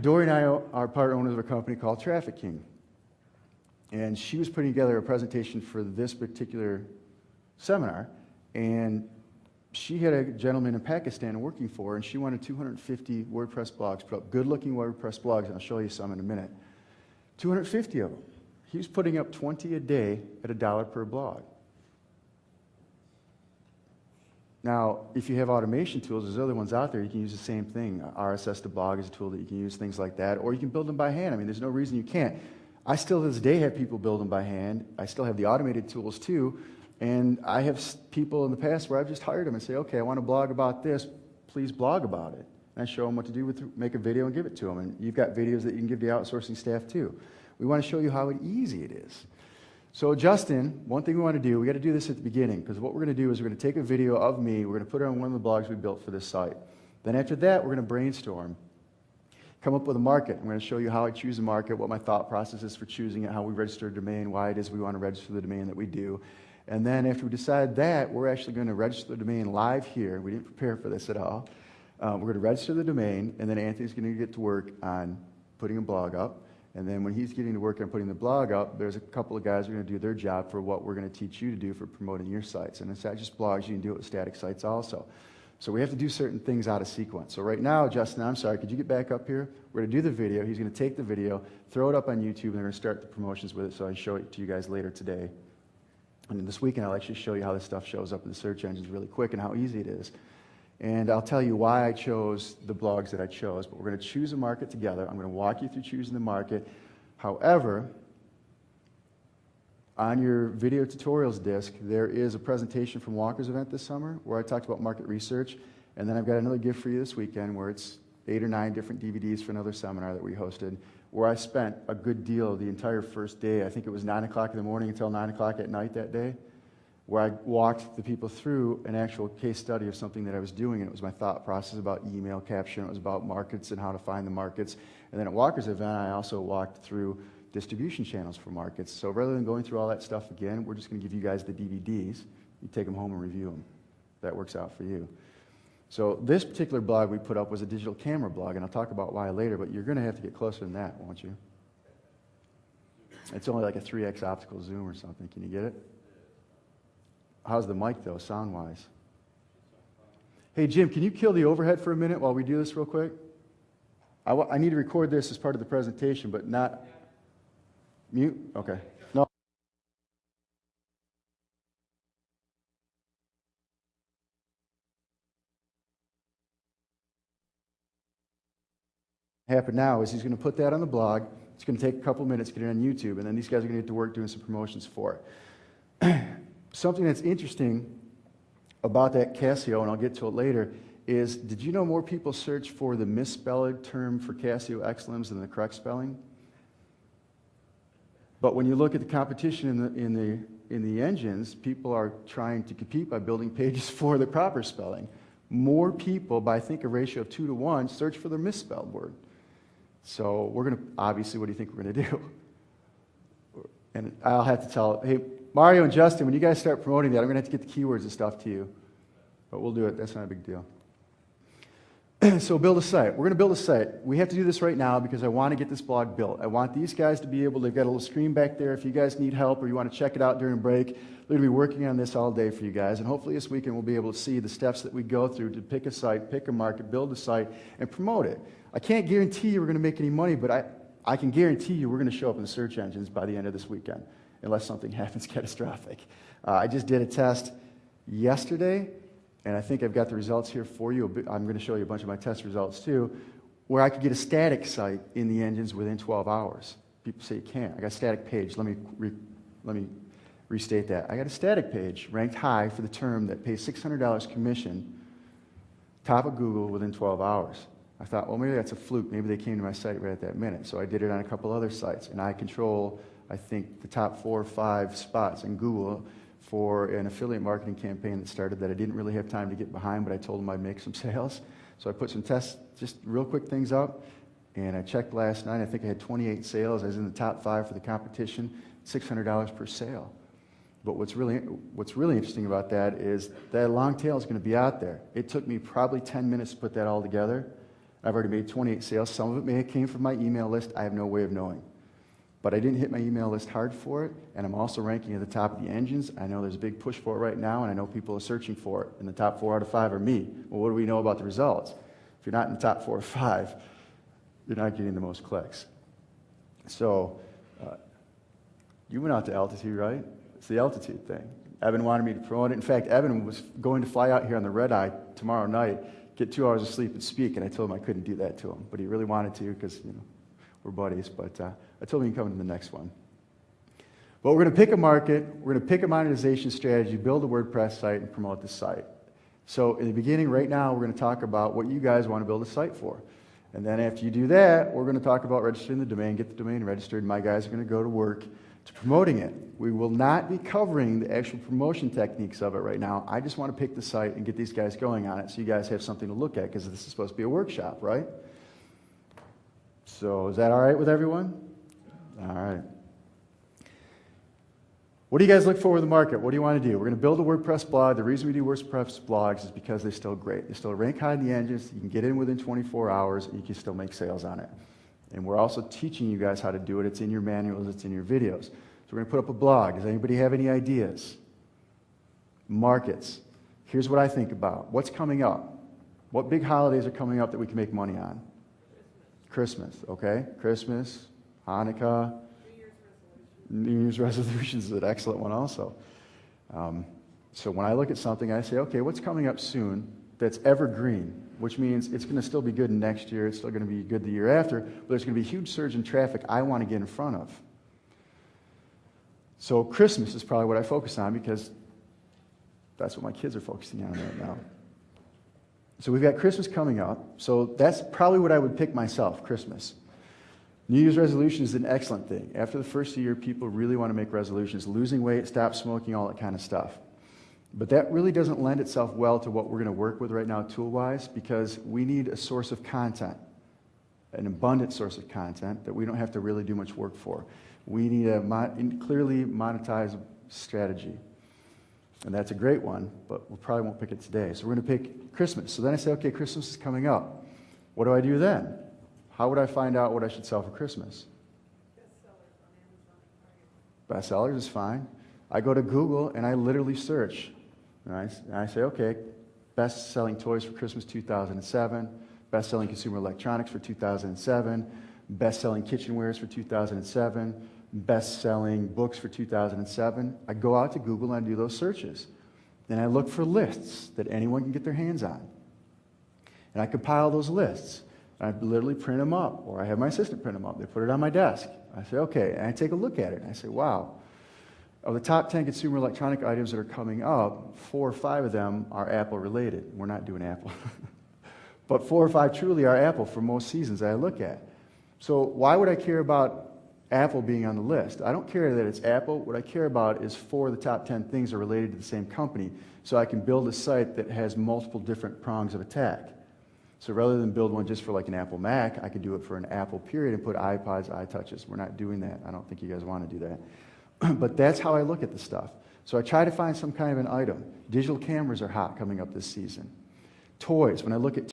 Dory and I are part owners of a company called Traffic King. And she was putting together a presentation for this particular seminar, and she had a gentleman in Pakistan working for her, and she wanted 250 WordPress blogs put up, good-looking WordPress blogs, and I'll show you some in a minute. 250 of them. He was putting up 20 a day at $1 per blog. Now, if you have automation tools, there's other ones out there, you can use the same thing. RSS to blog is a tool that you can use, things like that, or you can build them by hand. I mean, there's no reason you can't. I still, to this day, have people build them by hand. I still have the automated tools, too, and I have people in the past where I've just hired them and say, okay, I want to blog about this, please blog about it. And I show them what to do, make a video and give it to them. And you've got videos that you can give the outsourcing staff, too. We want to show you how easy it is. So Justin, one thing we want to do, we got to do this at the beginning, because what we're going to do is we're going to take a video of me, we're going to put it on one of the blogs we built for this site. Then after that, we're going to brainstorm, come up with a market. I'm going to show you how I choose a market, what my thought process is for choosing it, how we register a domain, why it is we want to register the domain that we do. And then after we decide that, we're actually going to register the domain live here. We didn't prepare for this at all. We're going to register the domain, and then Anthony's going to get to work on putting a blog up. And then when he's getting to work on putting the blog up, there's a couple of guys who are going to do their job for what we're going to teach you to do for promoting your sites. And it's not just blogs, you can do it with static sites also. So we have to do certain things out of sequence. So right now, Justin, I'm sorry, could you get back up here? We're going to do the video. He's going to take the video, throw it up on YouTube, and they're going to start the promotions with it, so I can show it to you guys later today. And then this weekend, I'll actually show you how this stuff shows up in the search engines really quick and how easy it is. And I'll tell you why I chose the blogs that I chose, but we're going to choose a market together. I'm going to walk you through choosing the market. However, on your video tutorials disc, there is a presentation from Walker's event this summer where I talked about market research, and then I've got another gift for you this weekend where it's 8 or 9 different DVDs for another seminar that we hosted, where I spent a good deal of the entire first day. I think it was 9 o'clock in the morning until 9 o'clock at night that day, where I walked the people through an actual case study of something that I was doing, and it was my thought process about email capture, and it was about markets and how to find the markets. And then at Walker's event, I also walked through distribution channels for markets. So rather than going through all that stuff again, we're just going to give you guys the DVDs. You take them home and review them. That works out for you. So this particular blog we put up was a digital camera blog, and I'll talk about why later, but you're going to have to get closer than that, won't you? It's only like a 3x optical zoom or something. Can you get it? How's the mic, though, sound-wise? Hey, Jim, can you kill the overhead for a minute while we do this real quick? I need to record this as part of the presentation, but not... Mute? Okay. No. What happen now is he's going to put that on the blog. It's going to take a couple minutes to get it on YouTube, and then these guys are going to get to work doing some promotions for it. Something that's interesting about that Casio, and I'll get to it later, is did you know more people search for the misspelled term for Casio XLIMs than the correct spelling? But when you look at the competition in the engines, people are trying to compete by building pages for the proper spelling. More people, by I think a ratio of 2 to 1, search for the misspelled word. So we're going to, obviously, what do you think we're going to do? And I'll have to tell, hey, Mario and Justin, when you guys start promoting that, I'm going to have to get the keywords and stuff to you. But we'll do it. That's not a big deal. So build a site. We're going to build a site. We have to do this right now because I want to get this blog built. I want these guys to be able to, they've got a little screen back there. If you guys need help or you want to check it out during a break, they're going to be working on this all day for you guys. And hopefully this weekend we'll be able to see the steps that we go through to pick a site, pick a market, build a site, and promote it. I can't guarantee you we're going to make any money, but I can guarantee you we're going to show up in the search engines by the end of this weekend, unless something happens catastrophic. I just did a test yesterday, and I think I've got the results here for you. I'm going to show you a bunch of my test results too, where I could get a static site in the engines within 12 hours. People say you can't. I got a static page. Let me restate that. I got a static page ranked high for the term that pays $600 commission, top of Google within 12 hours. I thought, well, maybe that's a fluke. Maybe they came to my site right at that minute. So I did it on a couple other sites, and I control, I think, the top 4 or 5 spots in Google for an affiliate marketing campaign that started that I didn't really have time to get behind, but I told them I'd make some sales. So I put some tests, just real quick things up, and I checked last night. I think I had 28 sales. I was in the top 5 for the competition, $600 per sale. But what's really interesting about that is that long tail is going to be out there. It took me probably 10 minutes to put that all together. I've already made 28 sales. Some of it may have came from my email list. I have no way of knowing. But I didn't hit my email list hard for it, and I'm also ranking at the top of the engines. I know there's a big push for it right now, and I know people are searching for it, and the top 4 out of 5 are me. Well, what do we know about the results? If you're not in the top 4 or 5, you're not getting the most clicks. So you went out to Altitude, right? It's the Altitude thing. Evan wanted me to promote it. In fact, Evan was going to fly out here on the red eye tomorrow night, get 2 hours of sleep and speak, and I told him I couldn't do that to him. But he really wanted to because, we're buddies. But I told him he can come to the next one. But we're going to pick a market, we're going to pick a monetization strategy, build a WordPress site, and promote the site. So in the beginning, right now, we're going to talk about what you guys want to build a site for. And then after you do that, we're going to talk about registering the domain, get the domain registered, and my guys are going to go to work to promoting it. We will not be covering the actual promotion techniques of it right now. I just want to pick the site and get these guys going on it so you guys have something to look at, because this is supposed to be a workshop, right? So is that all right with everyone? All right. What do you guys look for with the market? What do you want to do? We're going to build a WordPress blog. The reason we do WordPress blogs is because they're still great. They still rank high in the engines. You can get in within 24 hours, and you can still make sales on it. And we're also teaching you guys how to do it. It's in your manuals. It's in your videos. So we're going to put up a blog. Does anybody have any ideas? Markets. Here's what I think about. What's coming up? What big holidays are coming up that we can make money on? Christmas, okay? Christmas, Hanukkah. New Year's resolutions is an excellent one also. So when I look at something, I say, okay, what's coming up soon that's evergreen, which means it's going to still be good next year, it's still going to be good the year after, but there's going to be a huge surge in traffic I want to get in front of. So Christmas is probably what I focus on because that's what my kids are focusing on right now. So we've got Christmas coming up, so that's probably what I would pick myself, Christmas. New Year's resolution is an excellent thing. After the first year, people really want to make resolutions, losing weight, stop smoking, all that kind of stuff. But that really doesn't lend itself well to what we're going to work with right now tool-wise, because we need a source of content, an abundant source of content that we don't have to really do much work for. We need a clearly monetized strategy. And that's a great one, but we probably won't pick it today. So we're going to pick Christmas. So then I say, okay, Christmas is coming up. What do I do then? How would I find out what I should sell for Christmas? Bestsellers is fine. I go to Google and I literally search. And I say, okay, best-selling toys for Christmas 2007, best-selling consumer electronics for 2007, best-selling kitchenwares for 2007, best-selling books for 2007. I go out to Google and I do those searches. And I look for lists that anyone can get their hands on. And I compile those lists. I literally print them up, or I have my assistant print them up. They put it on my desk. I say, okay, and I take a look at it, and I say, wow, of the top 10 consumer electronic items that are coming up, 4 or 5 of them are Apple-related. We're not doing Apple. But 4 or 5 truly are Apple for most seasons that I look at. So why would I care about Apple being on the list? I don't care that it's Apple. What I care about is 4 of the top 10 things are related to the same company, so I can build a site that has multiple different prongs of attack. So rather than build one just for like an Apple Mac, I could do it for an Apple period and put iPods, iTouches. We're not doing that. I don't think you guys want to do that. But that's how I look at the stuff. So I try to find some kind of an item. Digital cameras are hot coming up this season. Toys. When I look at